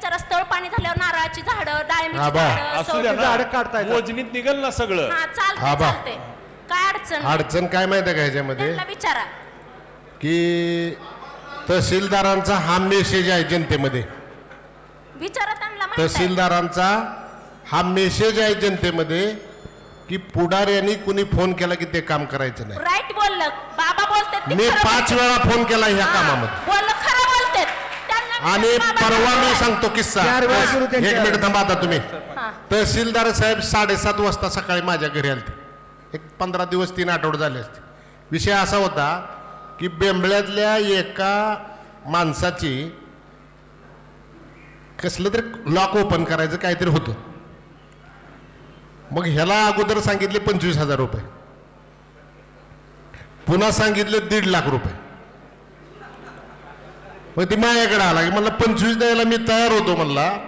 विचारा स्थळ पाणी झाल्यावर नारळाची झाडं डाळिंबीची असू द्या झाडं ना, झाडं काढता येतात. मोजणीत निघल ना सगळं. हा चालते आबा. चालते काय अडचण नाही. अडचण काय माहिती आहे का ह्याच्यामध्ये त्यांना विचारा की तहसीलदारांचा हा मेसेज आहे जनतेमध्ये. विचारा त्यांना माहित आहे. तहसीलदारांचा हा मेसेज आहे जनतेमध्ये की पुढाऱ्यांनी कुणी फोन केला की ते काम करायचं नाही. राईट बोललं बाबा बोलतात ते मी खरं 5 वेळा फोन केला ह्या हा, कामामध्ये. बोललं खरं बोलतात त्यांना आणि विचारा बाबा परवा काय मी बोलतात. सांगतो किस्सा. 4 वेळा सुरू त्यांच्या- 1 मिनिट थांबा आता तुम्ही. हा. तहसीलदार साहेब 7:30 वाजता सकाळी माझ्या घरी आलते. एक 15 दिवस 3 आठवडे झाले असते. विषय असा होता की बेंबळ्यातल्या एका माणसाची कसलं तरी लॉक ओपन करायचं काहीतरी होतं. मग ह्याला अगोदर सांगितले 25,000 रुपये, पुन्हा सांगितले 1.5 लाख रुपये. मग ती माझ्याकडे आला की म्हणलं 25 द्यायला मी तयार होतो म्हणला, पण